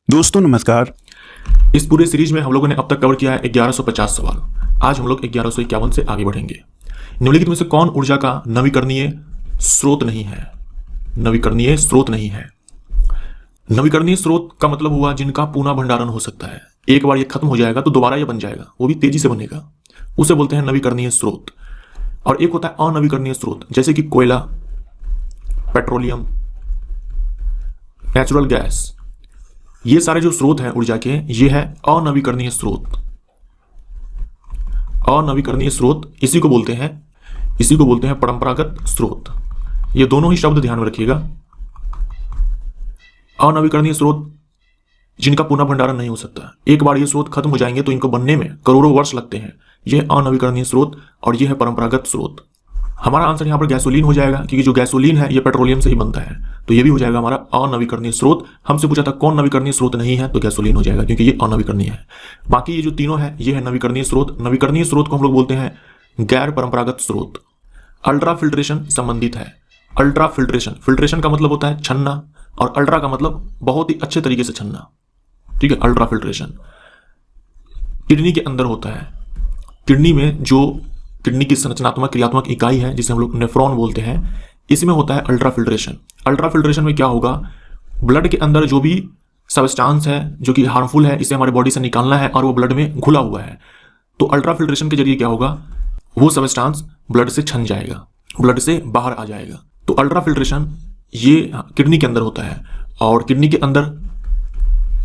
दोस्तों नमस्कार। इस पूरे सीरीज में हम लोगों ने अब तक कवर किया है 1150 सवाल। आज हम लोग 1151 से आगे बढ़ेंगे। निम्नलिखित में से कौन ऊर्जा का नवीकरणीय स्रोत नहीं है? नवीकरणीय स्रोत नहीं है। नवीकरणीय स्रोत का मतलब हुआ जिनका पुनः भंडारण हो सकता है। एक बार ये खत्म हो जाएगा तो दोबारा ये बन जाएगा, वो भी तेजी से बनेगा, उसे बोलते हैं नवीकरणीय स्रोत। और एक होता है अनवीकरणीय स्रोत, जैसे कि कोयला, पेट्रोलियम, नेचुरल गैस। ये सारे जो स्रोत हैं ऊर्जा के, ये है अनवीकरणीय स्रोत। अनवीकरणीय स्रोत इसी को बोलते हैं परंपरागत स्रोत। ये दोनों ही शब्द ध्यान में रखिएगा। अनवीकरणीय स्रोत जिनका पुनः भंडारण नहीं हो सकता, एक बार ये स्रोत खत्म हो जाएंगे तो इनको बनने में करोड़ों वर्ष लगते हैं। यह अनवीकरणीय स्रोत और यह है परंपरागत स्रोत। हमारा आंसर यहाँ पर गैसोलीन हो जाएगा, क्योंकि जो गैसोलीन है ये पेट्रोलियम से ही बनता है, तो ये भी हो जाएगा हमारा अनवीकरणीय स्रोत। हमसे पूछा था कौन नवीकरणीय स्रोत नहीं है, तो गैसोलीन हो जाएगा, क्योंकि ये अनवीकरणीय है। बाकी ये जो तीनों है ये है नवीकरणीय स्रोत। नवीकरणीय स्रोत को हम लोग बोलते हैं गैर परंपरागत स्रोत। अल्ट्रा फिल्ट्रेशन संबंधित है। अल्ट्रा फिल्ट्रेशन का मतलब होता है छन्ना, और अल्ट्रा का मतलब बहुत ही अच्छे तरीके से छन्ना। ठीक है, अल्ट्रा फिल्ट्रेशन किडनी के अंदर होता है। किडनी में जो किडनी की संरचनात्मक क्रियात्मक इकाई है जिसे हम लोग नेफ्रॉन बोलते हैं, इसमें होता है अल्ट्रा फिल्ट्रेशन। अल्ट्रा फिल्ट्रेशन में क्या होगा, ब्लड के अंदर जो भी सब्सटेंस है जो कि हार्मफुल है, इसे हमारे बॉडी से निकालना है और वो ब्लड में घुला हुआ है, तो अल्ट्रा फिल्ट्रेशन के जरिए क्या होगा, वो सब्सटेंस ब्लड से छन जाएगा, ब्लड से बाहर आ जाएगा। तो अल्ट्रा फिल्ट्रेशन ये किडनी के अंदर होता है। और किडनी के अंदर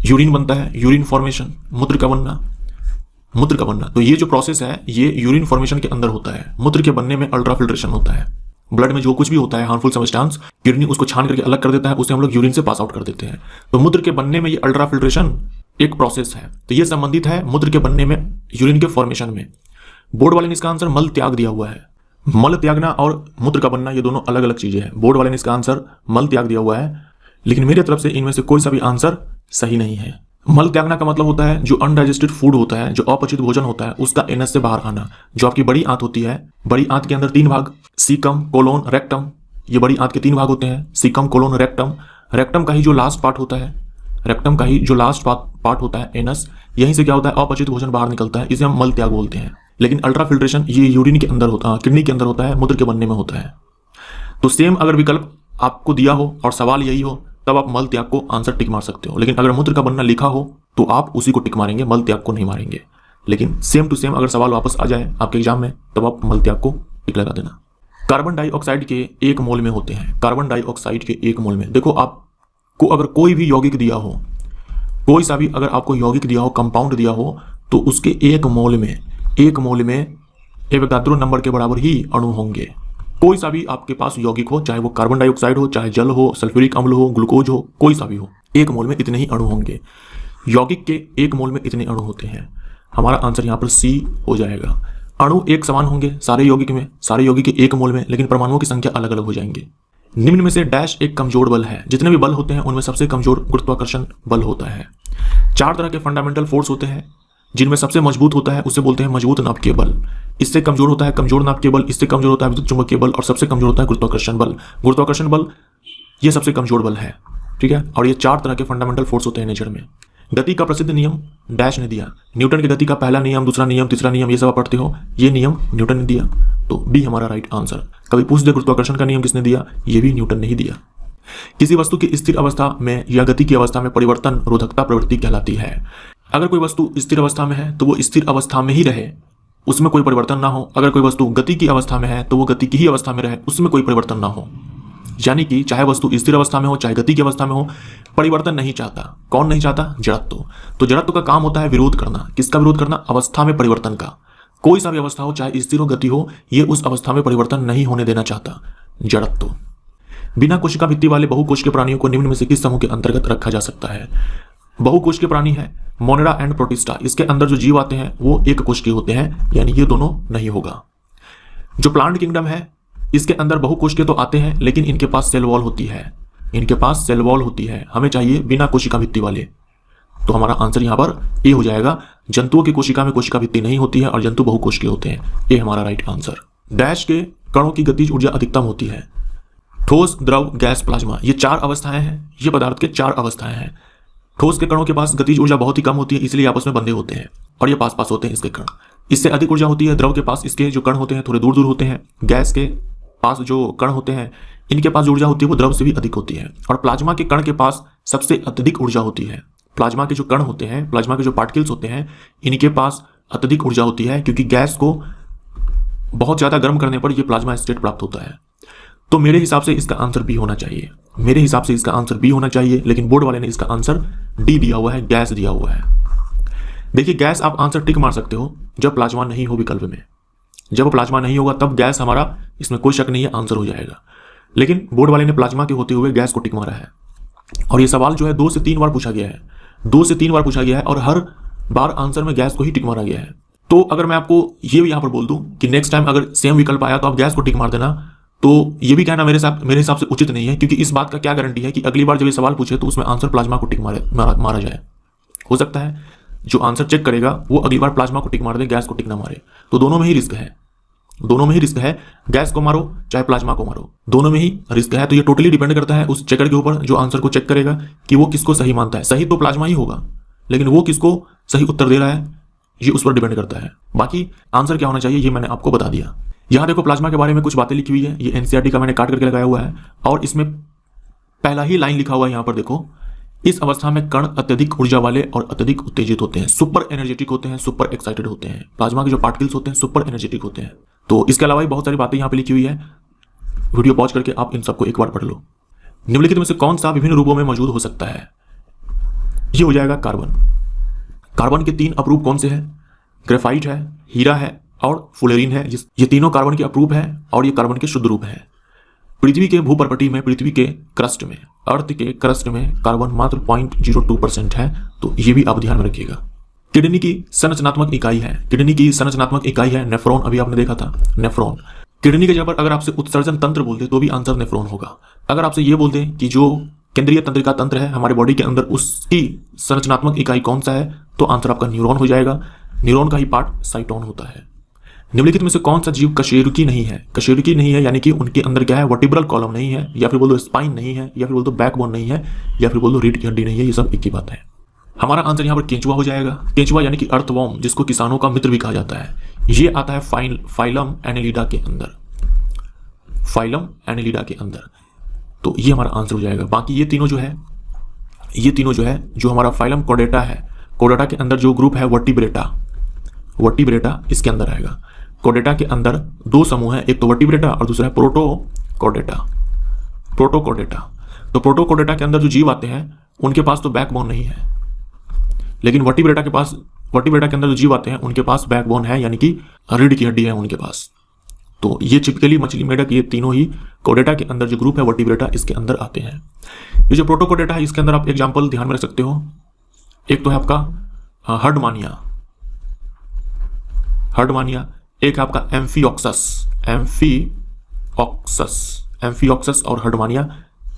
यूरिन बनता है, यूरिन फॉर्मेशन, मूत्र का बनना। तो ये जो प्रोसेस है ये यूरिन फॉर्मेशन के अंदर होता है। मूत्र के बनने में अल्ट्रा फिल्ट्रेशन होता है। ब्लड में जो कुछ भी होता है हार्मफुल सब्सटेंस, किडनी उसको छान करके अलग कर देता है, उसे हम लोग यूरिन से पास आउट कर देते हैं। तो मूत्र के बनने में ये अल्ट्रा फिल्ट्रेशन एक प्रोसेस है, तो ये संबंधित है मूत्र के बनने में, यूरिन के फॉर्मेशन में। बोर्ड वाले ने इसका आंसर मल त्याग दिया हुआ है। मल त्यागना और मूत्र का बनना ये दोनों अलग अलग चीजें हैं। बोर्ड वाले ने इसका आंसर मल त्याग दिया हुआ है, लेकिन मेरी तरफ से इनमें से कोई सा भी आंसर सही नहीं है। मल त्यागना का मतलब होता है जो अनडाइजेस्टेड फूड होता है, जो अपचित भोजन होता है, उसका एनस से बाहर आना। जो आपकी बड़ी आंत होती है, बड़ी आंत के अंदर 3 भाग, सीकम, कोलोन, रेक्टम, ये बड़ी आंत के 3 भाग होते हैं, सीकम, कोलोन, रेक्टम। रेक्टम का ही जो लास्ट पार्ट होता है, एनस, यहीं से क्या होता है, अपचित भोजन बाहर निकलता है, इसे हम मल त्याग बोलते हैं। लेकिन अल्ट्रा फिल्ट्रेशन ये यूरिन के अंदर होता है, किडनी के अंदर होता है, मूत्र के बनने में होता है। तो सेम अगर विकल्प आपको दिया हो और सवाल यही हो, तब आप मल त्याग को आंसर टिक मार सकते हो। लेकिन अगर मूत्र का बनना लिखा हो तो आप उसी को टिक मारेंगे, मल त्याग को नहीं मारेंगे। लेकिन सेम टू सेम अगर सवाल वापस आ जाए आपके एग्जाम में, तब आप मल त्याग को टिक लगा देना। कार्बन डाइऑक्साइड के 1 मोल में होते हैं। कार्बन डाइऑक्साइड के 1 मोल में, देखो आपको अगर कोई भी यौगिक दिया हो, कोई सा भी अगर आपको यौगिक दिया हो, कंपाउंड दिया हो, तो उसके 1 मोल में एवोगाद्रो नंबर के बराबर ही अणु होंगे। कोई सा भी आपके पास यौगिक हो, चाहे वो कार्बन डाइऑक्साइड हो, चाहे जल हो, सल्फ्यूरिक अम्ल हो, ग्लूकोज हो, कोई सा भी हो, 1 मोल में इतने ही अणु होंगे। यौगिक के 1 मोल में इतने अणु होते हैं। हमारा आंसर यहाँ पर सी हो जाएगा। अणु एक समान होंगे सारे यौगिक के 1 मोल में, लेकिन परमाणुओं की संख्या अलग अलग हो जाएंगे। निम्न में से डैश एक कमजोर बल है। जितने भी बल होते हैं उनमें सबसे कमजोर गुरुत्वाकर्षण बल होता है। 4 तरह के फंडामेंटल फोर्स होते हैं, जिनमें सबसे मजबूत होता है उसे बोलते हैं मजबूत नाभिकीय बल। इससे कमजोर होता है कमजोर नाभिकीय बल, इससे कमजोर होता है विद्युत चुंबकीय बल, और सबसे कमजोर होता है गुरुत्वाकर्षण बल। गुरुत्वाकर्षण बल ये सबसे कमजोर बल है, ठीक है। और ये 4 तरह के फंडामेंटल फोर्स होते हैं नेचर में। गति का प्रसिद्ध नियम डैश ने दिया। न्यूटन की गति का पहला नियम, दूसरा नियम, तीसरा नियम, ये सब आप पढ़ते हो, ये नियम न्यूटन ने दिया, तो बी हमारा राइट आंसर। कभी पूछ दे गुरुत्वाकर्षण का नियम किसने दिया, ये भी न्यूटन ने ही दिया। किसी वस्तु की स्थिर अवस्था में या गति की अवस्था में परिवर्तन रोधकता प्रवृत्ति कहलाती है। अगर कोई वस्तु स्थिर अवस्था में है तो वो स्थिर अवस्था में ही रहे, उसमें कोई परिवर्तन ना हो। अगर कोई वस्तु गति की अवस्था में है तो वो गति की ही अवस्था में रहे, उसमें कोई परिवर्तन ना हो। यानी कि चाहे वस्तु स्थिर अवस्था में हो चाहे गति की अवस्था में हो, परिवर्तन नहीं चाहता। कौन नहीं चाहता, जड़त्व। तो जड़त्व का काम होता है विरोध करना। किसका विरोध करना, अवस्था में परिवर्तन का। कोई सा भी अवस्था हो, चाहे स्थिर हो गति हो, ये उस अवस्था में परिवर्तन नहीं होने देना चाहता, जड़त्व। बिना कोशिका भित्ति वाले बहुकोशिकीय प्राणियों को निम्न में से किस समूह के अंतर्गत रखा जा सकता है? बहुकोशिकीय प्राणी है मोनेरा एंड प्रोटिस्टा। इसके अंदर जो जीव आते हैं वो एक कोशिकीय होते हैं, यानी ये दोनों नहीं होगा। जो प्लांट किंगडम है इसके अंदर बहुकोशिकीय तो आते हैं, लेकिन इनके पास सेल वॉल होती है। हमें चाहिए बिना कोशिका भित्ति वाले, तो हमारा आंसर यहाँ पर ए हो जाएगा। जंतुओं की कोशिका में कोशिका भित्ति नहीं होती है और जंतु बहुकोशिकीय होते हैं, ये हमारा राइट आंसर। डैश के कणों की गतिज ऊर्जा अधिकतम होती है। ठोस, द्रव, गैस, प्लाज्मा, ये 4 अवस्थाएं हैं। ये पदार्थ के 4 अवस्थाएं हैं। ठोस के कणों के पास गतिज ऊर्जा बहुत ही कम होती है, इसलिए आपस में बंधे होते हैं और ये पास पास होते हैं इसके कण। इससे अधिक ऊर्जा होती है द्रव के पास, इसके जो कण होते हैं थोड़े दूर दूर होते हैं। गैस के पास जो कण होते हैं इनके पास जो ऊर्जा होती है वो द्रव से भी अधिक होती है। और प्लाज्मा के कण के पास सबसे अत्यधिक ऊर्जा होती है। प्लाज्मा के जो कण होते हैं, प्लाज्मा के जो पार्टिकल्स होते हैं, इनके पास अत्यधिक ऊर्जा होती है, क्योंकि गैस को बहुत ज़्यादा गर्म करने पर यह प्लाज्मा स्टेट प्राप्त होता है। तो मेरे हिसाब से इसका आंसर बी होना चाहिए, मेरे हिसाब से इसका आंसर बी होना चाहिए, लेकिन बोर्ड वाले ने इसका आंसर डी दिया हुआ है, गैस दिया हुआ है। देखिए गैस आप आंसर टिक मार सकते हो जब प्लाज्मा नहीं हो विकल्प में। जब प्लाज्मा नहीं होगा तब गैस हमारा, इसमें कोई शक नहीं है, आंसर हो जाएगा। लेकिन बोर्ड वाले ने प्लाज्मा के होते हुए गैस को टिक मारा है। और ये सवाल जो है 2 से 3 बार पूछा गया है, 2 से 3 बार पूछा गया है और हर बार आंसर में गैस को ही टिक मारा गया है। तो अगर मैं आपको ये भी यहाँ पर बोल दूं कि नेक्स्ट टाइम अगर सेम विकल्प आया तो आप गैस को टिक मार देना, तो ये भी कहना मेरे हिसाब से उचित नहीं है, क्योंकि इस बात का क्या गारंटी है कि अगली बार जब ये सवाल पूछे तो उसमें आंसर प्लाज्मा को टिक मारा जाए। हो सकता है जो आंसर चेक करेगा वो अगली बार प्लाज्मा को टिक मार दे, गैस को टिक ना मारे। तो दोनों में ही रिस्क है, दोनों में ही रिस्क है, गैस को मारो चाहे प्लाज्मा को मारो, दोनों में ही रिस्क है। तो ये टोटली डिपेंड करता है उस चेकर के ऊपर जो आंसर को चेक करेगा कि वो किसको सही मानता है। सही तो प्लाज्मा ही होगा, लेकिन वो किसको सही उत्तर दे रहा है ये उस पर डिपेंड करता है। बाकी आंसर क्या होना चाहिए ये मैंने आपको बता दिया। यहाँ देखो प्लाज्मा के बारे में कुछ बातें लिखी हुई है, ये एनसीईआरटी का मैंने काट करके लगाया हुआ है और इसमें पहला ही लाइन लिखा हुआ है यहाँ पर देखो, इस अवस्था में कण अत्यधिक ऊर्जा वाले और अत्यधिक उत्तेजित होते हैं, सुपर एनर्जेटिक होते हैं, सुपर एक्साइटेड होते हैं। प्लाज्मा के जो पार्टिकल्स होते हैं सुपर एनर्जेटिक होते हैं। तो इसके अलावा भी बहुत सारी बातें यहाँ पे लिखी हुई है, वीडियो पॉज करके आप इन सबको एक बार पढ़ लो। निम्नलिखित में से कौन सा विभिन्न रूपों में मौजूद हो सकता है? ये हो जाएगा कार्बन। कार्बन के 3 अपरूप कौन से हैं? ग्रेफाइट है, हीरा है और फुलेरिन है। ये तीनों कार्बन के अपरूप हैं और ये कार्बन के शुद्ध रूप हैं। पृथ्वी के भूपर्पटी में, पृथ्वी के क्रस्ट में, अर्थ के क्रस्ट में कार्बन मात्र 0.02% है, तो ये भी आप ध्यान में रखिएगा। किडनी की संरचनात्मक इकाई है, किडनी की संरचनात्मक इकाई है नेफ्रॉन। अभी आपने देखा था नेफ्रॉन। किडनी के जगह पर अगर आपसे उत्सर्जन तंत्र बोल दे तो भी आंसर नेफ्रॉन होगा। अगर आपसे ये बोल दें कि जो केंद्रीय तंत्रिका तंत्र है हमारे बॉडी के अंदर, उसकी संरचनात्मक इकाई कौन सा है, तो आंसर आपका न्यूरॉन हो जाएगा। न्यूरॉन का ही पार्ट साइटोन होता है। निम्नलिखित में से कौन सा जीव कशेरुकी नहीं है? कशेरुकी नहीं है यानी कि उनके अंदर क्या है, वर्टिब्रल कॉलम नहीं है, या फिर बोल दो स्पाइन नहीं है, या फिर बोल दो बैकबोन नहीं है, या फिर बोल दो रीढ़ की हड्डी नहीं है। ये सब एक ही बात है। हमारा आंसर यहाँ पर केंचुआ हो जाएगा। केंचुआ यानी कि अर्थवॉर्म, जिसको किसानों का मित्र भी कहा जाता है। ये आता है फाइलम एनेलिडा के अंदर, फाइलम एनेलिडा के अंदर। तो ये हमारा आंसर हो जाएगा। बाकी ये तीनों जो है जो हमारा फाइलम कोर्डेटा है, कोर्डेटा के अंदर जो ग्रुप है वर्टिब्रेटा इसके अंदर आएगा। कोर्डेटा के अंदर 2 समूह हैं, एक तो वर्टिब्रेटा और दूसरा है प्रोटोकोर्डेटा। तो प्रोटोकोर्डेटा के अंदर जो जीव आते हैं उनके पास तो बैकबोन नहीं है, लेकिन वर्टिब्रेटा के अंदर जो जीव आते हैं उनके पास बैकबोन है, यानी कि रीढ़ की हड्डी है उनके पास। तो ये चिपकली, मछली, मेढक, ये तीनों ही कोर्डेटा के अंदर जो ग्रुप है वर्टिब्रेटा इसके अंदर आते हैं। ये जो प्रोटोकोर्डेटा है इसके अंदर आप एग्जाम्पल ध्यान में रख सकते हो। एक तो है आपका हर्डमानिया, एक है आपका एम्फीऑक्सस और हर्डमानिया।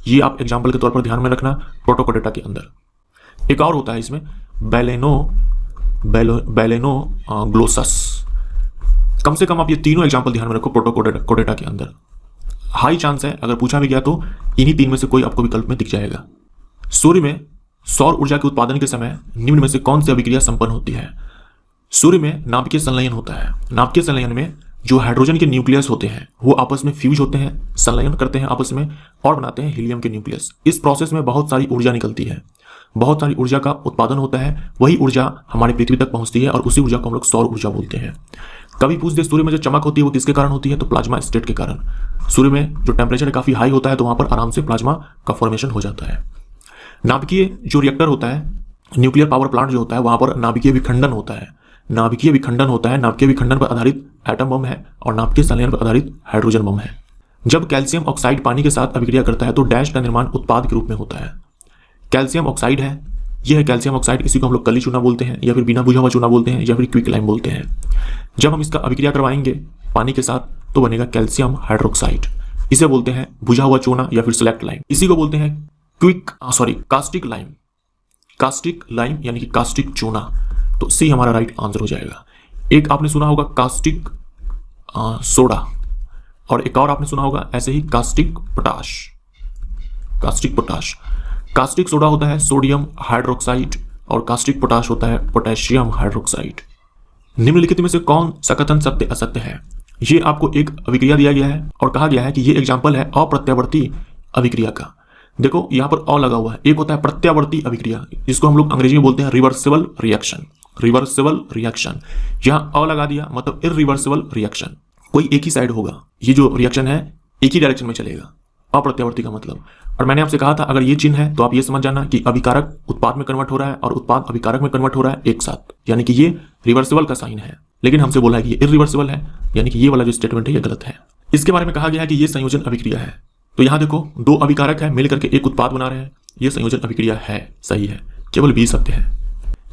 ये आप एग्जाम्पल के तौर पर ध्यान में रखना प्रोटोकोर्डेटा के अंदर। एक और होता है इसमें बैलेनोग्लोसस। कम से कम आप ये तीनों एग्जाम्पल ध्यान में रखो प्रोटोकोर्डेटा के अंदर। हाई चांस है अगर पूछा भी गया तो इन्हीं 3 में से कोई आपको विकल्प में दिख जाएगा। सूर्य में सौर ऊर्जा के उत्पादन के समय निम्न में से कौन सी अभिक्रिया संपन्न होती है? सूर्य में नाभिकीय संलयन होता है। नाभिकीय संलयन में जो हाइड्रोजन के न्यूक्लियस होते हैं वो आपस में फ्यूज होते हैं, संलयन करते हैं आपस में और बनाते हैं हीलियम के न्यूक्लियस। इस प्रोसेस में बहुत सारी ऊर्जा निकलती है, बहुत सारी ऊर्जा का उत्पादन होता है। वही ऊर्जा हमारी पृथ्वी तक पहुंचती है और उसी ऊर्जा को हम लोग सौर ऊर्जा बोलते हैं। कभी पूछ दे सूर्य में जो चमक होती है वो किसके कारण होती है, तो प्लाज्मा स्टेट के कारण। सूर्य में जो टेम्परेचर काफी हाई होता है तो वहां पर आराम से प्लाज्मा का फॉर्मेशन हो जाता है। नाभिकीय जो रिएक्टर होता है, न्यूक्लियर पावर प्लांट जो होता है, वहां पर नाभिकीय विखंडन होता है। नाभिकीय विखंडन पर आधारित एटम बम है और नाभिकीय संलयन पर आधारित हाइड्रोजन बम है। जब कैल्शियम ऑक्साइड पानी के साथ अभिक्रिया करता है तो डैश का निर्माण उत्पाद के रूप में होता है। कैल्शियम ऑक्साइड है, यह है कैल्शियम ऑक्साइड। इसी को हम लोग कली चूना बोलते हैं, या फिर बिना बुझा हुआ चूना बोलते हैं, या फिर क्विक लाइम बोलते हैं। जब हम इसका अभिक्रिया करवाएंगे पानी के साथ तो बनेगा कैल्शियम हाइड्रोक्साइड। इसे बोलते हैं बुझा हुआ चूना या फिर सेलेक्ट लाइम। इसी को बोलते हैं कास्टिक लाइम यानी कि कास्टिक चूना। तो सी हमारा राइट आंसर हो जाएगा। एक आपने सुना होगा कास्टिक सोडा और एक और आपने सुना होगा ऐसे ही कास्टिक पोटाश। कास्टिक सोडा होता है सोडियम हाइड्रोक्साइड और कास्टिक पोटाश होता है पोटेशियम हाइड्रोक्साइड। निम्नलिखित में से कौन सा कथन सत्य असत्य है? ये आपको एक अभिक्रिया दिया गया है और कहा गया है कि ये एग्जाम्पल है अप्रत्यावर्ती अभिक्रिया का। देखो यहाँ पर अ लगा हुआ है। एक होता है प्रत्यावर्ती अभिक्रिया, जिसको हम लोग अंग्रेजी में बोलते हैं रिवर्सिबल रिएक्शन। रिवर्सिबल रिएक्शन, यहाँ अ लगा दिया मतलब इरिवर्सिबल रिएक्शन, कोई एक ही साइड होगा। ये जो रिएक्शन है एक ही डायरेक्शन में चलेगा, अप्रत्यावर्ती का मतलब। और मैंने आपसे कहा था अगर ये चिन्ह है तो आप ये समझ जाना कि अभिकारक उत्पाद में कन्वर्ट हो रहा है और उत्पाद अभिकारक में कन्वर्ट हो रहा है एक साथ, यानी कि ये रिवर्सिबल का साइन है। लेकिन हमसे बोला है कि ये इरिवर्सिबल है, यानी कि ये वाला जो स्टेटमेंट है ये गलत है। इसके बारे में कहा गया है कि ये संयोजन अभिक्रिया है। तो यहाँ देखो दो अभिकारक है मिलकर के एक उत्पाद बना रहे हैं, ये संयोजन अभिक्रिया है, सही है, केवल बी सत्य है।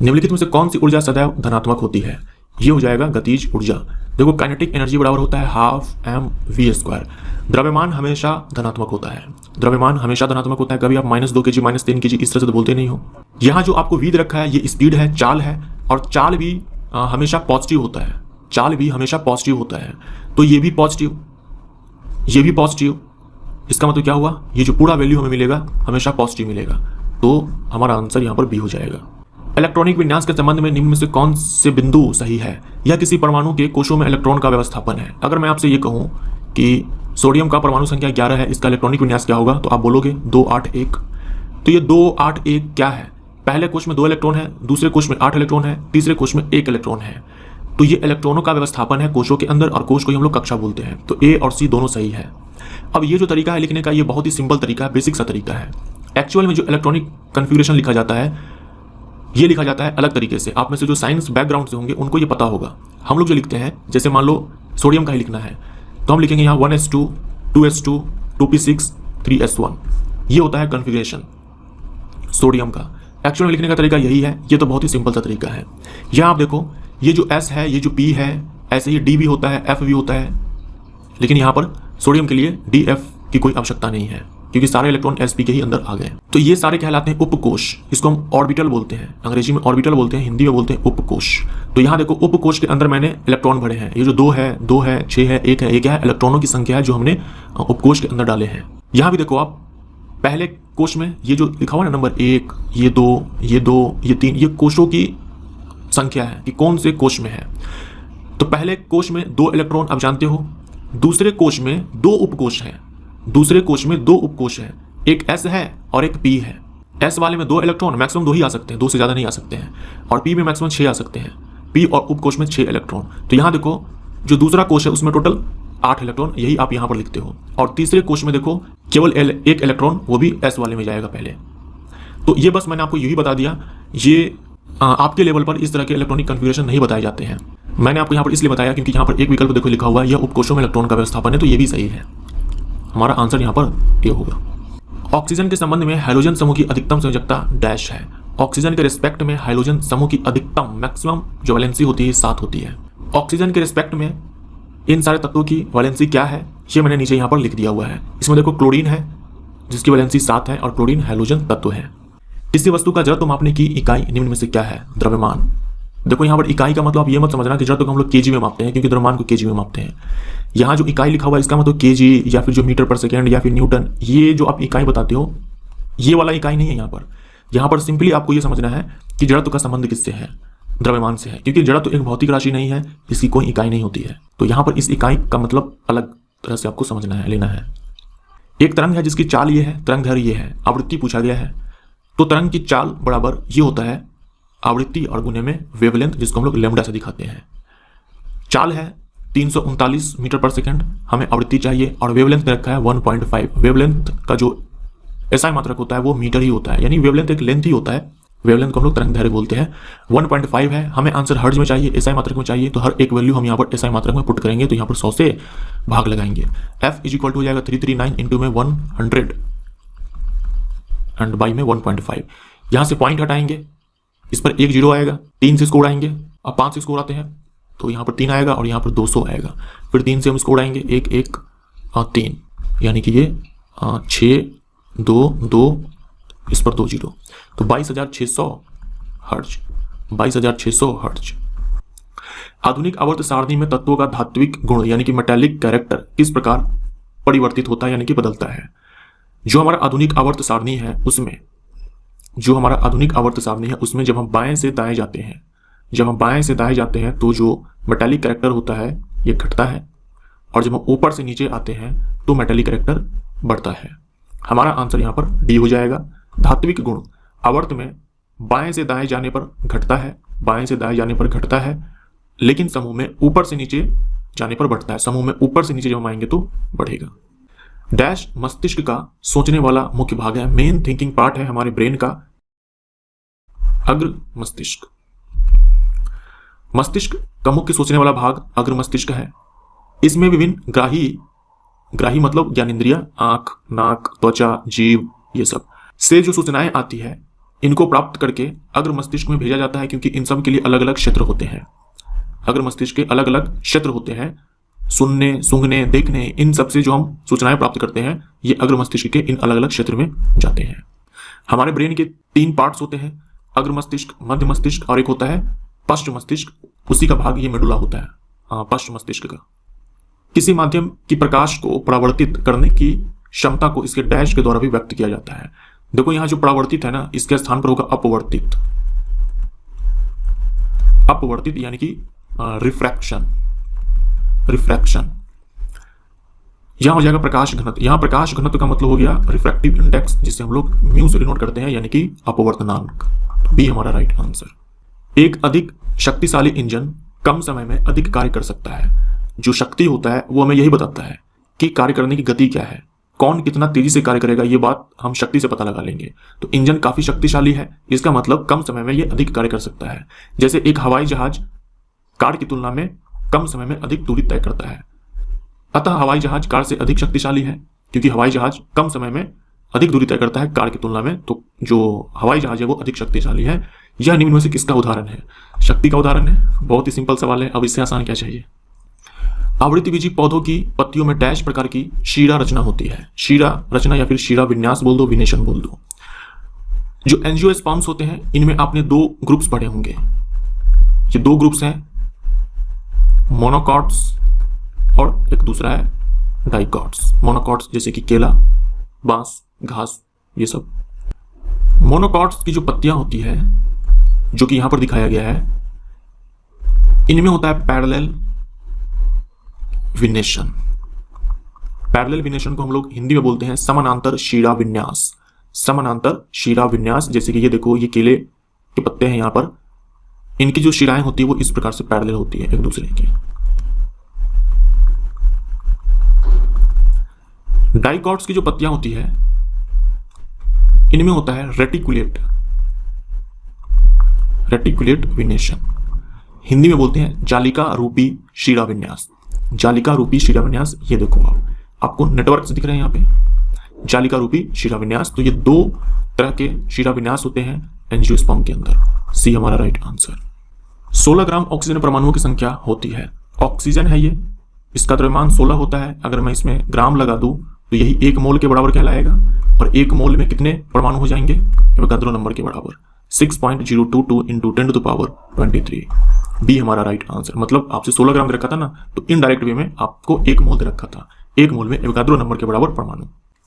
निम्नलिखित में से कौन सी ऊर्जा सदैव धनात्मक होती है? ये हो जाएगा गतिज ऊर्जा। देखो काइनेटिक एनर्जी बराबर होता है हाफ mv²। द्रव्यमान हमेशा धनात्मक होता है, द्रव्यमान हमेशा धनात्मक होता है। कभी आप -2 kg -3 kg इस तरह से तो बोलते नहीं हो। यहाँ जो आपको v रखा है ये स्पीड है, चाल है, और चाल भी हमेशा पॉजिटिव होता है, चाल भी हमेशा पॉजिटिव होता है। तो ये भी पॉजिटिव, ये भी पॉजिटिव। इसका मतलब क्या हुआ, ये जो पूरा वैल्यू हमें मिलेगा हमेशा पॉजिटिव मिलेगा। तो हमारा आंसर यहाँ पर बी हो जाएगा। इलेक्ट्रॉनिक विन्यास के संबंध में निम्न में से कौन से बिंदु सही है? यह किसी परमाणु के कोशों में इलेक्ट्रॉन का व्यवस्थापन है। अगर मैं आपसे ये कहूं कि सोडियम का परमाणु संख्या 11 है, इसका इलेक्ट्रॉनिक विन्यास क्या होगा, तो आप बोलोगे 281। तो ये 281 क्या है? पहले कोश में 2 इलेक्ट्रॉन है, दूसरे कोश में 8 इलेक्ट्रॉन है, तीसरे कोश में 1 इलेक्ट्रॉन है। तो ये इलेक्ट्रॉनों का व्यवस्थापन है कोशों के अंदर, और कोश को हम लोग कक्षा बोलते हैं। तो ए और सी दोनों सही है। अब ये जो तरीका है लिखने का, ये बहुत ही सिंपल तरीका है, बेसिक सा तरीका है। एक्चुअल में जो इलेक्ट्रॉनिक कन्फिगरेशन लिखा जाता है ये लिखा जाता है अलग तरीके से। आप में से जो साइंस बैकग्राउंड से होंगे उनको ये पता होगा। हम लोग जो लिखते हैं, जैसे मान लो सोडियम का ही लिखना है तो हम लिखेंगे यहाँ 1s2 2s2 2p6 3s1। ये होता है कन्फिगरेशन सोडियम का। एक्चुअल में लिखने का तरीका यही है। ये तो बहुत ही सिंपल सा तरीका है। यहाँ आप देखो ये जो s है, ये जो p है, ऐसे ही d भी होता है, f भी होता है, लेकिन यहाँ पर सोडियम के लिए df की कोई आवश्यकता नहीं है क्योंकि सारे इलेक्ट्रॉन sp के ही अंदर आ गए। तो ये सारे कहलाते हैं उपकोश। इसको हम ऑर्बिटल बोलते हैं, अंग्रेजी में ऑर्बिटल बोलते हैं, हिंदी में बोलते हैं उपकोश। तो यहाँ देखो उपकोश के अंदर मैंने इलेक्ट्रॉन भरे हैं। ये जो 2 है, 2 है, 6 है, 1 है, ये क्या है, इलेक्ट्रॉनों की संख्या है जो हमने उपकोश के अंदर डाले हैं। यहाँ भी देखो आप पहले कोश में ये जो लिखा हुआ है नंबर 1, ये 2, ये 2, ये 3, ये कोशों की संख्या है कि कौन से कोश में है। तो पहले कोश में 2 इलेक्ट्रॉन आप जानते हो, दूसरे कोश में 2 उपकोश हैं, दूसरे कोश में 2 उपकोश हैं, एक S है और एक P है। S वाले में 2 इलेक्ट्रॉन मैक्सिमम 2 ही आ सकते हैं, 2 से ज़्यादा नहीं आ सकते हैं, और P में मैक्सिमम 6 आ सकते हैं। P और उपकोश में 6 इलेक्ट्रॉन। तो यहाँ देखो जो दूसरा कोश है उसमें टोटल 8 इलेक्ट्रॉन, यही आप यहाँ पर लिखते हो। और तीसरे कोश में देखो केवल एक इलेक्ट्रॉन, वो भी S वाले में जाएगा पहले। तो ये बस मैंने आपको यही बता दिया। ये आपके लेवल पर इस तरह के इलेक्ट्रॉनिक कन्फिगरेशन नहीं बताए जाते हैं। मैंने आपको यहाँ पर इसलिए बताया क्योंकि यहाँ पर एक विकल्प देखो लिखा हुआ है, यह उपकोशों में इलेक्ट्रॉन का व्यवस्थापन है, तो ये भी सही है। हमारा आंसर यहाँ पर ये होगा। ऑक्सीजन के संबंध में हाइड्रोजन समूह की अधिकतम संयोजकता डैश है। ऑक्सीजन के रिस्पेक्ट में हाइड्रोजन समूह की अधिकतम मैक्सिमम जो वैलेंसी होती है 7 होती है। ऑक्सीजन के रिस्पेक्ट में इन सारे तत्वों की वैलेंसी क्या है ये मैंने नीचे यहाँ पर लिख दिया हुआ है। इसमें देखो क्लोरीन है जिसकी वैलेंसी 7 है और क्लोरीन हाइड्रोजन तत्व है। किसी वस्तु का जड़त्व मापने की इकाई निम्न में से क्या है? द्रव्यमान। देखो यहाँ पर इकाई का मतलब आप ये मत समझना कि जड़त्व को हम लोग केजी में मापते हैं, क्योंकि द्रव्यमान को केजी में मापते हैं। यहाँ जो इकाई लिखा हुआ है इसका मतलब केजी या फिर जो मीटर पर सेकेंड या फिर न्यूटन, ये जो आप इकाई बताते हो ये वाला इकाई नहीं है। यहाँ पर सिंपली आपको ये समझना है कि जड़त्व का संबंध किससे है? द्रव्यमान से है, क्योंकि जड़त्व एक भौतिक राशि नहीं है, इसकी कोई इकाई नहीं होती है। तो यहाँ पर इस इकाई का मतलब अलग तरह से आपको समझना है, लेना है। एक तरंग है जिसकी चाल ये है, तरंग दैर्घ्य ये है, आवृत्ति पूछा गया है। तो तरंग की चाल बराबर ये होता है आवृत्ति और गुने में वेवलेंथ, जिसको हम लोग लैम्डा से दिखाते हैं। चाल है 339 मीटर पर सेकंड, हमें आवृत्ति चाहिए, और वेवलेंथ में रखा है 1.5। वेवलेंथ का जो एसआई मात्रक होता है वो मीटर ही होता है, यानी वेवलेंथ एक लेंथ ही होता है। वेवलेंथ को हम लोग तरंग दैर्घ्य बोलते हैं। 1.5 है, हमें आंसर हर्ट्ज में चाहिए, एसआई मात्रक में चाहिए, तो हर एक वैल्यू हम यहाँ पर एसआई मात्रक में पुट करेंगे, तो यहाँ पर 100 से भाग लगाएंगे। F इक्वल टू हो जाएगा 339 इंटू में 100 एंड बाई में 1.5। यहाँ से पॉइंट हटाएंगे, इस पर 1 0 आएगा, 3 से इसको उड़ाएंगे, अब 5 से इसको उड़ाते हैं तो यहाँ पर 3 आएगा और यहाँ पर 200 आएगा। फिर 3 से हम इसको उड़ाएंगे, 1 1 3, यानी कि ये 6 2 2, इस पर 2 0, तो 22,600 हर्ट्ज। 22,600 हर्ट्ज। आधुनिक आवर्त सारणी में तत्वों का धात्विक गुण यानी कि मेटालिक कैरेक्टर किस प्रकार परिवर्तित होता है यानी कि बदलता है? जो हमारा आधुनिक आवर्त सारणी है उसमें जो हमारा आधुनिक आवर्त सारणी है उसमें जब हम बाएं से दाएं जाते हैं तो जो मेटालिक कैरेक्टर होता है ये घटता है, और जब हम ऊपर से नीचे आते हैं तो मेटालिक कैरेक्टर बढ़ता है। हमारा आंसर यहाँ पर डी हो जाएगा। धात्विक गुण आवर्त में बाएं से दाएं जाने पर घटता है, लेकिन समूह में ऊपर से नीचे जाने पर बढ़ता है। समूह में ऊपर से नीचे जब हम आएंगे तो बढ़ेगा। डैश मस्तिष्क का सोचने वाला मुख्य भाग है, मेन थिंकिंग पार्ट है हमारे ब्रेन का, अग्र मस्तिष्क। मस्तिष्क का मुख्य सोचने वाला भाग अग्र मस्तिष्क है। इसमें विभिन्न ग्राही मतलब ज्ञानेंद्रिय, आंख, नाक, त्वचा, जीभ, ये सब से जो सूचनाएं आती है इनको प्राप्त करके अग्र मस्तिष्क में भेजा जाता है, क्योंकि इन सब के लिए अलग अलग क्षेत्र होते हैं। अग्र मस्तिष्क के अलग अलग क्षेत्र होते हैं, सुनने, सूंघने, देखने, इन सब से जो हम सूचनाएं प्राप्त करते हैं ये अग्र मस्तिष्क के इन अलग अलग क्षेत्र में जाते हैं। हमारे ब्रेन के 3 पार्ट्स होते हैं, अग्र मस्तिष्क, मध्य मस्तिष्क और एक होता है पश्च मस्तिष्क, उसी का भाग ये मेडुला होता है, पश्च मस्तिष्क का। किसी माध्यम की प्रकाश को परावर्तित करने की क्षमता को इसके डैश के द्वारा भी व्यक्त किया जाता है। देखो यहां जो परावर्तित है ना, इसके स्थान पर होगा अपवर्तित। अपवर्तित यानी कि रिफ्रैक्शन। यहां हो जाएगा प्रकाश घनत्व। यहां प्रकाश घनत्व का मतलब हो गया रिफ्रैक्टिव इंडेक्स, जिसे हम लोग म्यू से डिनोट करते हैं, यानी कि अपवर्तनांक। तो बी हमारा राइट आंसर। एक अधिक शक्तिशाली इंजन कम समय में अधिक कार्य कर सकता है। जो शक्ति होता है वो हमें यही बताता है कि कार्य करने की गति क्या है, कौन कितना तेजी से कार्य करेगा, ये बात हम शक्ति से पता लगा लेंगे। तो इंजन काफी शक्तिशाली है, इसका मतलब कम समय में ये अधिक कार्य कर सकता है। जैसे एक हवाई जहाज कार की तुलना में कम समय में अधिक दूरी तय करता है, अतः हवाई जहाज कार से अधिक शक्तिशाली है, क्योंकि हवाई जहाज कम समय में अधिक दूरी तय करता है कार की तुलना में, तो जो हवाई जहाज है वो अधिक शक्तिशाली है। यह निम्न में से किसका उदाहरण है? शक्ति का उदाहरण है। बहुत ही सिंपल सवाल है, अब इससे आसान क्या चाहिए। आवृत्तिबीजी पौधों की पत्तियों में डैश प्रकार की शीरा रचना होती है। शीरा रचना या फिर शीरा विन्यास बोल दो, विनेशन बोल दो। जो एंजियोस्पर्म्स होते हैं इनमें आपने 2 ग्रुप्स पढ़े होंगे। ये 2 ग्रुप्स हैं, मोनोकॉट्स और एक दूसरा है डाइकॉट्स। मोनोकॉट्स जैसे कि केला, बांस, घास, ये सब। मोनोकॉट्स की जो पत्तियां होती है, जो कि यहां पर दिखाया गया है, इनमें होता है पैरेलल विनेशन। पैरेलल विनेशन को हम लोग हिंदी में बोलते हैं समानांतर शीरा विन्यास। समानांतर शीरा विन्यास, जैसे कि ये देखो, ये केले के पत्ते हैं, यहां पर इनकी जो शिराएं होती है वो इस प्रकार से पैरेलल होती है एक दूसरे के। डाइकॉट्स की जो पत्तियां होती है इनमें होता है रेटिकुलेट विनेशन। हिंदी में बोलते हैं जालिका रूपी शीरा विन्यास। जालिका रूपी शीरा विन्यास, ये देखो आपको नेटवर्क से दिख रहे हैं यहाँ पे, जालिका रूपी शीरा विन्यास। तो ये 2 तरह के शीरा विन्यास होते हैं एंजियोस्पर्म के अंदर। सी हमारा राइट आंसर। 16 ग्राम ऑक्सीजन परमाणुओं की संख्या होती है। ऑक्सीजन है ये, इसका द्रव्यमान 16 होता है। अगर मैं इसमें ग्राम लगा दूं तो यही 1 मोल के बराबर कहलाएगा, और 1 मोल में कितने परमाणु हो जाएंगे? एवोगाद्रो नंबर के बराबर 6.022 इंटू 10⁻23। बी हमारा राइट आंसर। मतलब आपसे 16 ग्राम दे रखा था ना, तो इनडायरेक्ट वे में आपको 1 मोल दे रखा था। 1 मोल में एवोगाद्रो नंबर के बराबर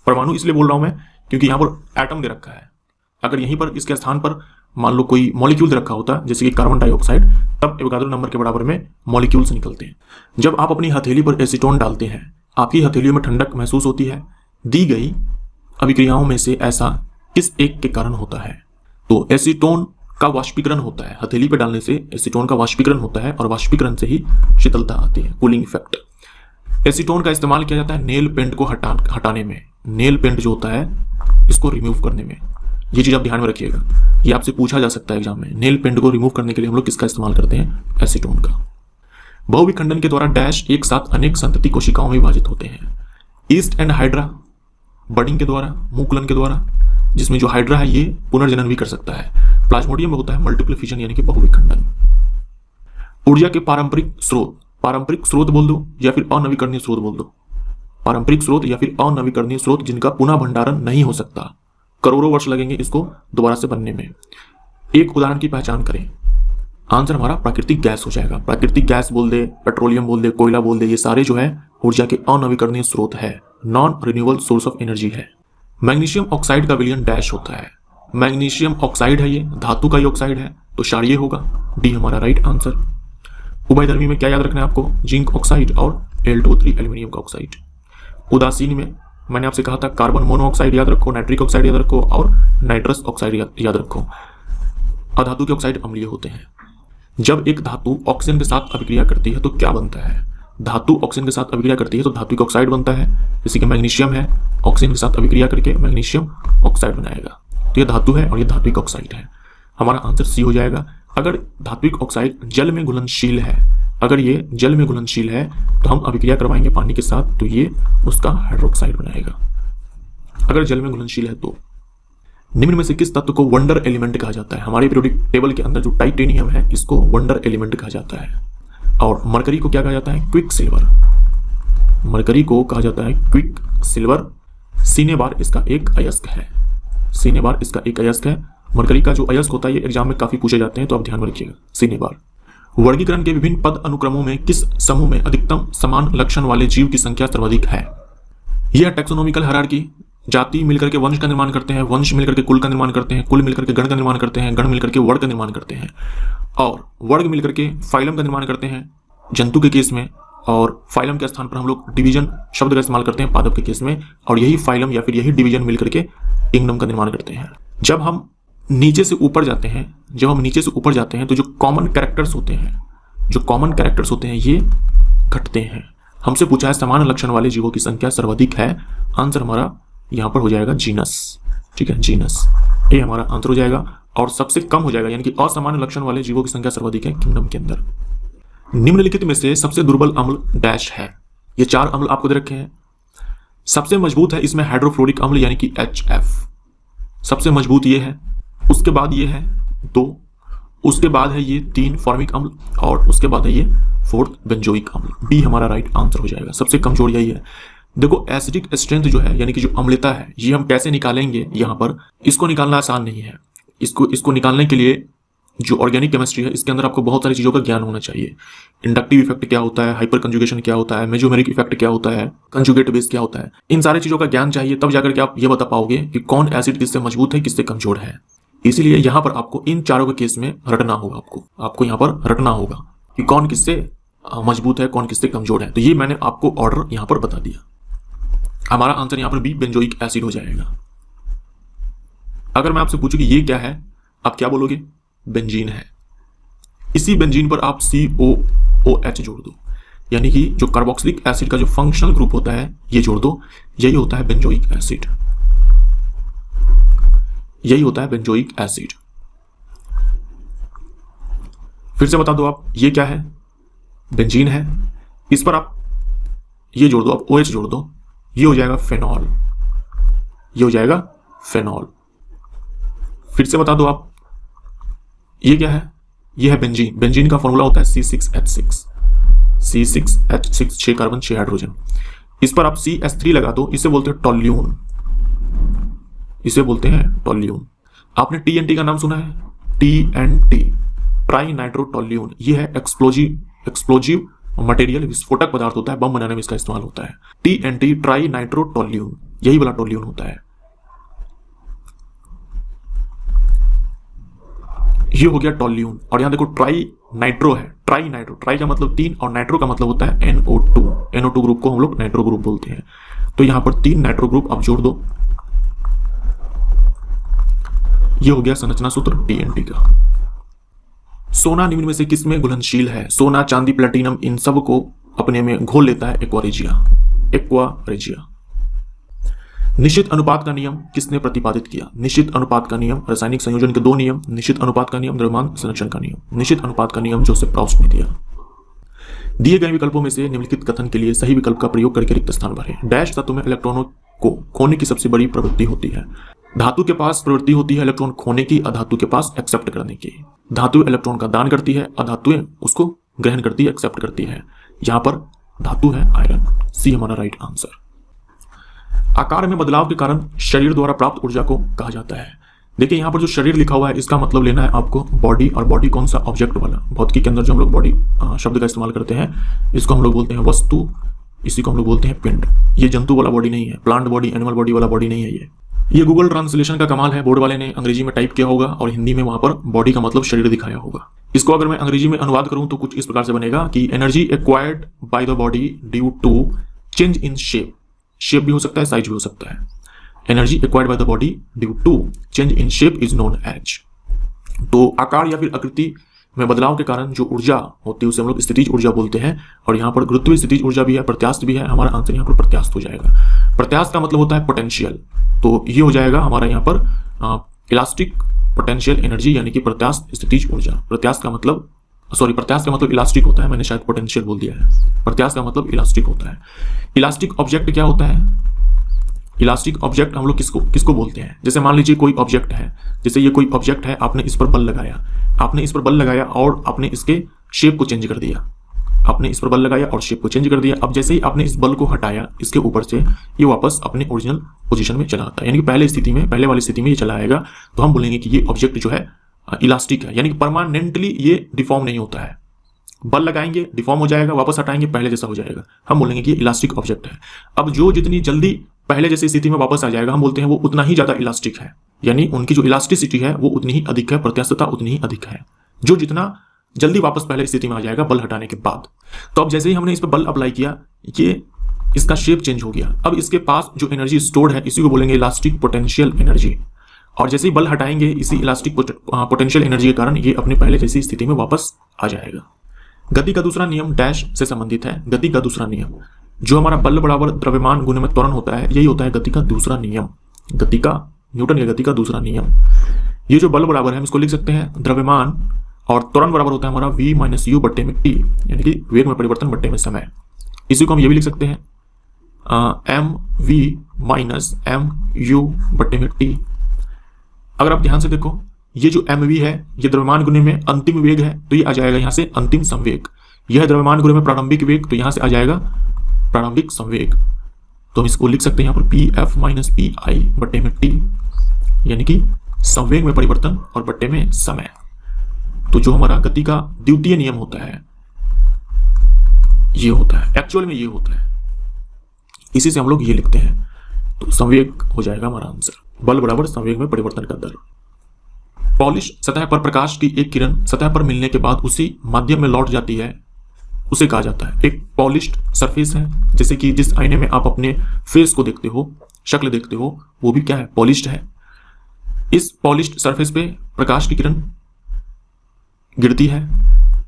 परमाणु इसलिए बोल रहा हूं मैं क्योंकि यहां पर एटम दे रखा है। अगर यहीं पर इसके स्थान पर मान लो कोई मॉलिक्यूल दे रखा होता, जैसे कि कार्बन डाइऑक्साइड, तब एवोगाद्रो नंबर के बराबर में मॉलिक्यूल्स निकलते हैं। जब आप अपनी हथेली पर एसीटोन डालते हैं, आपकी हथेलियों में ठंडक महसूस होती है। दी गई अभिक्रियाओं में से ऐसा किस एक के कारण होता है? तो एसीटोन का वाष्पीकरण होता है। हथेली पे डालने से एसीटोन का वाष्पीकरण होता है, और वाष्पीकरण से ही शीतलता आती है, कूलिंग इफेक्ट। एसीटोन का इस्तेमाल किया जाता है नेल पेंट को हटाने में। नेल पेंट जो होता है इसको रिमूव करने में। ये चीज आप ध्यान में रखिएगा, ये आपसे पूछा जा सकता है एग्जाम में। नेल पेंट को रिमूव करने के लिए हम लोग किसका इस्तेमाल करते हैं? एसीटोन का। बहुविखंडन के द्वारा डैश एक साथ अनेक संतति कोशिकाओं में विभाजित होते हैं। ईस्ट एंड हाइड्रा बडिंग के द्वारा, मुकुलन के द्वारा, जिसमें जो हाइड्रा है ये पुनर्जनन भी कर सकता है। प्लाज्मोडियम में होता है मल्टीपल फिजन यानी कि बहुविखंडन। ऊर्जा के पारंपरिक स्रोत बोल दो या फिर अनवीकरणीय स्रोत बोल दो। पारंपरिक स्रोत या फिर अनवीकरणीय स्रोत जिनका पुनः भंडारण नहीं हो सकता, करोड़ों वर्ष लगेंगे इसको दोबारा से बनने में। एक उदाहरण की पहचान करें। आंसर हमारा प्राकृतिक गैस हो जाएगा। प्राकृतिक गैस बोल दे, पेट्रोलियम बोल दे, कोयला बोल दे, ये सारे जो है ऊर्जा के अनवीकरणीय स्रोत है, non renewable source of energy है। मैग्नीशियम ऑक्साइड का विलयन डैश होता है। मैग्नीशियम ऑक्साइड है, ये धातु का ही ऑक्साइड है, तो क्षारीय होगा। डी हमारा राइट आंसर। उभयधर्मी में क्या याद रखना है आपको? जिंक ऑक्साइड और Al2O3 एल्यूमिनियम का ऑक्साइड। उदासीन में मैंने आपसे कहा था कार्बन मोनोऑक्साइड याद रखो, नाइट्रिक ऑक्साइड याद रखो और नाइट्रस ऑक्साइड याद रखो। अधातु के ऑक्साइड अम्लीय होते हैं। जब एक धातु ऑक्सीजन के साथ अभिक्रिया करती है तो क्या बनता है? धातु ऑक्सीजन के साथ अभिक्रिया करती है तो धातु का ऑक्साइड बनता है, जैसे कि मैग्नीशियम है, ऑक्सीजन के साथ अभिक्रिया करके मैग्नीशियम ऑक्साइड बनाएगा, तो ये धातु है और ये धात्विक ऑक्साइड है। हमारा आंसर सी हो जाएगा। अगर धात्विक ऑक्साइड जल में घुलनशील है, अगर ये जल में घुलनशील है तो हम अभिक्रिया करवाएंगे पानी के साथ, तो ये उसका हाइड्रोक्साइड बनाएगा, अगर जल में घुलनशील है तो। निम्न में से किस तत्व को वंडर एलिमेंट कहा जाता है? हमारे पीरियोडिक टेबल के अंदर जो टाइटेनियम है इसको वंडर एलिमेंट कहा जाता है। और मरकरी को क्या कहा जाता है? Quick silver. मरकरी को कहा जाता है क्विक सिल्वर। सीने बार इसका एक अयस्क है, सीने बार इसका एक अयस्क है। मरकरी का जो अयस्क होता है ये एग्जाम में काफी पूछे जाते हैं, तो आप ध्यान में रखिएगा, सीने बार। वर्गीकरण के विभिन्न पद अनुक्रमों में किस समूह में अधिकतम समान लक्षण वाले जीव की संख्या सर्वाधिक है? यह टैक्सोनॉमिकल हायरार्की। जाति मिलकर के वंश का निर्माण करते हैं, वंश मिलकर के कुल का निर्माण करते हैं, कुल मिलकर के गण का निर्माण करते हैं, गण मिलकर के वर्ग का निर्माण करते हैं, और वर्ग मिलकर के फाइलम का निर्माण करते हैं जंतु के केस में, और फाइलम के स्थान पर हम लोग डिवीजन शब्द का इस्तेमाल करते हैं पादप के केस में, और यही फाइलम या फिर यही डिवीजन मिलकर के किंगडम का निर्माण करते हैं। जब हम नीचे से ऊपर जाते हैं, तो जो कॉमन कैरेक्टर्स होते हैं ये घटते हैं। हमसे पूछा है समान लक्षण वाले जीवों की संख्या सर्वाधिक है, आंसर हमारा यहां पर हो जाएगा जीनस। ठीक है, जीनस ये हमारा आंसर हो जाएगा। और सबसे कम हो जाएगा, यानी कि असामान्य लक्षण वाले जीवों की संख्या सर्वाधिक है किंगडम के अंदर। निम्नलिखित में से सबसे दुर्बल अम्ल डैश है। ये 4 अम्ल आपको दे रखे हैं। सबसे मजबूत है इसमें हाइड्रोफ्लोरिक अम्ल यानी कि HF, सबसे मजबूत ये है। उसके बाद ये है 2, उसके बाद है ये 3 फॉर्मिक अम्ल, और उसके बाद है ये 4th बेंजोइक अम्ल। बी हमारा राइट आंसर हो जाएगा। सबसे कमजोर यही है। देखो एसिडिक स्ट्रेंथ जो है, यानी कि जो अम्लता है, ये हम कैसे निकालेंगे? यहाँ पर इसको निकालना आसान नहीं है। इसको निकालने के लिए जो ऑर्गेनिक केमिस्ट्री है इसके अंदर आपको बहुत सारी चीजों का ज्ञान होना चाहिए। इंडक्टिव इफेक्ट क्या होता है, हाइपर कंजुगेशन क्या होता है, मेजोमेरिक इफेक्ट क्या होता है, कंजुगेट बेस क्या होता है, इन सारी चीजों का ज्ञान चाहिए, तब जाकर के आप ये बता पाओगे कि कौन एसिड किससे मजबूत है, किससे कमजोर है। इसीलिए यहाँ पर आपको इन चारों के केस में रटना होगा, आपको यहाँ पर रटना होगा कि कौन किससे मजबूत है, कौन किससे कमजोर है। तो ये मैंने आपको ऑर्डर यहाँ पर बता दिया। हमारा आंसर यहाँ पर बी बेंजोइक एसिड हो जाएगा। अगर मैं आपसे पूछूं कि ये क्या है, आप क्या बोलोगे? बेंजीन है। इसी बेंजीन पर आप COOH जोड़ दो, यानी कि जो कार्बोक्सिलिक एसिड का जो फंक्शनल ग्रुप होता है ये जोड़ दो, यही होता है बेंजोइक एसिड, यही होता है बेंजोइक एसिड। फिर से बता दो आप, ये क्या है? बेंजीन है। इस पर आप ये जोड़ दो, आप OH जोड़ दो, ये हो जाएगा फेनॉल, ये हो जाएगा फेनॉल। फिर से बता दो आप, ये क्या है? ये है बेंजीन। बेंजीन का फॉर्मूला होता है C6H6, C6H6, 6 कार्बन 6 हाइड्रोजन। इस पर आप CH3 लगा दो, इसे बोलते हैं टोल्यून, इसे बोलते हैं टोल्यून। आपने TNT का नाम सुना है? TNT, trinitrotoluene. ये है एक्सप्लोजिव मटेरियल, विस्फोटक पदार्थ होता है, बम बनाने में इसका इस्तेमाल होता है। TNT, ट्राई नाइट्रोटोल्यून, यही वाला टोल्यून होता है। ये हो गया टोल्यून। और यहां देखो ट्राई नाइट्रो है, ट्राई नाइट्रो, ट्राई का मतलब 3 और नाइट्रो का मतलब होता है NO2। NO2 ग्रुप को हम लोग नाइट्रो ग्रुप बोलते हैं। तो यहां पर 3 नाइट्रो ग्रुप आप जोड़ दो, ये हो गया संरचना सूत्र TNT का। सोना निम्न में से किस में घुलनशील है? सोना, चांदी, प्लेटिनम, इन सब को अपने में घोल लेता है एक्वा रेजिया। निश्चित अनुपात का नियम किसने प्रतिपादित किया? निश्चित अनुपात का नियम, रासायनिक संयोजन के 2 नियम, निश्चित अनुपात का नियम, द्रव्यमान संरक्षण का नियम। निश्चित अनुपात का नियम जोसेफ प्रॉस्ट ने दिया। दिए गए विकल्पों में से निम्नलिखित कथन के लिए सही विकल्प का प्रयोग करके रिक्त स्थान भरें। डैश तत्व में इलेक्ट्रॉनों को खोने की सबसे बड़ी प्रवृत्ति होती है। धातु के पास प्रवृत्ति होती है इलेक्ट्रॉन खोने की, अधातु के पास एक्सेप्ट करने की। धातु इलेक्ट्रॉन का दान करती है, अधातुएं उसको ग्रहण करती है, एक्सेप्ट करती है। यहां पर धातु है आयरन। सी हमारा राइट आंसर। आकार में बदलाव के कारण शरीर द्वारा प्राप्त ऊर्जा को कहा जाता है। देखिए यहाँ पर जो शरीर लिखा हुआ है इसका मतलब लेना है आपको बॉडी, और बॉडी कौन सा? ऑब्जेक्ट वाला। भौतिकी के अंदर जो हम लोग बॉडी शब्द का इस्तेमाल करते हैं इसको हम लोग बोलते हैं वस्तु, इसी को हम लोग बोलते हैं पिंड। ये जंतु वाला बॉडी नहीं है, प्लांट बॉडी, एनिमल बॉडी वाला बॉडी नहीं है ये। ये गूगल ट्रांसलेशन का कमाल है, बोर्ड वाले ने अंग्रेजी में टाइप किया होगा और हिंदी में वहां पर बॉडी का मतलब शरीर दिखाया होगा। इसको अगर मैं अंग्रेजी में अनुवाद करूं तो कुछ इस प्रकार से बनेगा कि energy acquired by the body due to change in shape, shape भी हो सकता है, साइज भी हो सकता है। Energy acquired by the body due to change in shape is known as. तो आकार या फिर आकृति में बदलाव के कारण जो ऊर्जा होती है उसे हम लोग स्थितिज ऊर्जा बोलते हैं। और यहाँ पर गुरुत्वीय स्थितिज ऊर्जा भी है, प्रत्यास्थ भी है। हमारा आंसर यहाँ पर प्रत्यास्थ हो जाएगा। प्रत्यास्थ का मतलब होता है पोटेंशियल, तो ये हो जाएगा हमारा यहाँ पर इलास्टिक पोटेंशियल एनर्जी, यानी कि प्रत्यास्थ स्थितिज ऊर्जा। प्रत्यास्थ का मतलब इलास्टिक होता है, मैंने शायद पोटेंशियल बोल दिया है। प्रत्यास्थ का मतलब इलास्टिक होता है। इलास्टिक ऑब्जेक्ट क्या होता है? इलास्टिक ऑब्जेक्ट हम लोग किसको बोलते हैं? जैसे मान लीजिए कोई ऑब्जेक्ट है, जैसे ये कोई ऑब्जेक्ट है, आपने इस पर बल लगाया और आपने इसके शेप को चेंज कर दिया। अब जैसे ही आपने इस बल को हटाया इसके ऊपर से, ये वापस अपने ओरिजिनल पोजीशन में चला आता है, यानी कि पहले वाली स्थिति में ये चला आएगा। तो हम बोलेंगे कि ये ऑब्जेक्ट जो है इलास्टिक है, यानी कि परमानेंटली ये डिफॉर्म नहीं होता है। बल लगाएंगे डिफॉर्म हो जाएगा, वापस हटाएंगे पहले जैसा हो जाएगा। हम बोलेंगे कि इलास्टिक ऑब्जेक्ट है। अब जो जितनी जल्दी पहले जैसी स्थिति में वापस आ जाएगा, हम बोलते हैं वो उतना ही ज्यादा इलास्टिक है, यानी उनकी जो इलास्टिसिटी है वो उतनी ही अधिक है, प्रत्यास्थता उतनी ही अधिक है। जो जितना जल्दी वापस पहले स्थिति में आ जाएगा बल हटाने के बाद। तो अब जैसे ही हमने इस पर बल अप्लाई किया, ये इसका शेप चेंज हो गया। अब इसके पास जो एनर्जी स्टोर्ड है इसी को बोलेंगे इलास्टिक पोटेंशियल एनर्जी। और जैसे ही बल हटाएंगे इसी इलास्टिक पोटेंशियल एनर्जी के कारण ये अपने पहले जैसी स्थिति में वापस आ जाएगा। गति का दूसरा नियम डैश से संबंधित है। गति का दूसरा नियम, जो हमारा बल बराबर द्रव्यमान गुने में त्वरण होता है, यही होता है गति का दूसरा नियम। न्यूटन के गति का दूसरा नियम। ये जो बल बराबर है हम इसको लिख सकते हैं द्रव्यमान, और त्वरण बराबर होता है हमारा v माइनस यू बट्टे में टी, यानी कि वेग में परिवर्तन बट्टे में समय। इसी को हम ये भी लिख सकते हैं M V minus M U बट्टे में टी। अगर आप ध्यान से देखो, ये जो एम वी है ये द्रव्यमान गुने में अंतिम वेग है, तो ये आ जाएगा यहाँ से अंतिम संवेग। यह द्रव्यमान गुने में प्रारंभिक वेग, तो यहाँ से आ जाएगा प्रारंभिक संवेग। तो हम इसको लिख सकते हैं यहाँ पर P F minus P I बट्टे में टी, यानी कि संवेग में परिवर्तन और बट्टे में समय। तो जो हमारा गति का द्वितीय नियम होता है ये होता है, एक्चुअल में ये होता है, इसी से हम लोग ये लिखते हैं। तो संवेग हो जाएगा हमारा आंसर, बल बराबर संवेग में परिवर्तन का दर। पॉलिश सतह पर प्रकाश की एक किरण सतह पर मिलने के बाद उसी माध्यम में लौट जाती है, उसे कहा जाता है एक पॉलिश्ड सरफेस है। जैसे कि जिस आईने में आप अपने फेस को देखते हो, शक्ल देखते हो, वो भी क्या है? पॉलिश्ड है। इस पॉलिश्ड सरफेस पे प्रकाश की किरण गिरती है,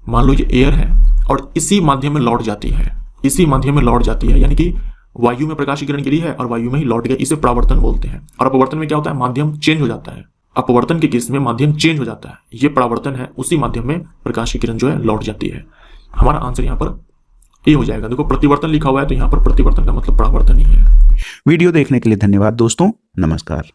मान लो ये एयर है, और इसी माध्यम में लौट जाती है, यानी कि वायु में प्रकाश की किरण गिरी है और वायु में ही लौट गई। इसे परावर्तन बोलते हैं। और अपवर्तन में क्या होता है? माध्यम चेंज हो जाता है। अपवर्तन के केस में माध्यम चेंज हो जाता है, ये परावर्तन है। उसी माध्यम में प्रकाश की किरण जो है लौट जाती है। हमारा आंसर यहाँ पर ए हो जाएगा। देखो प्रतिवर्तन लिखा हुआ है, तो यहाँ पर प्रतिवर्तन का मतलब परावर्तन ही है। वीडियो देखने के लिए धन्यवाद दोस्तों, नमस्कार।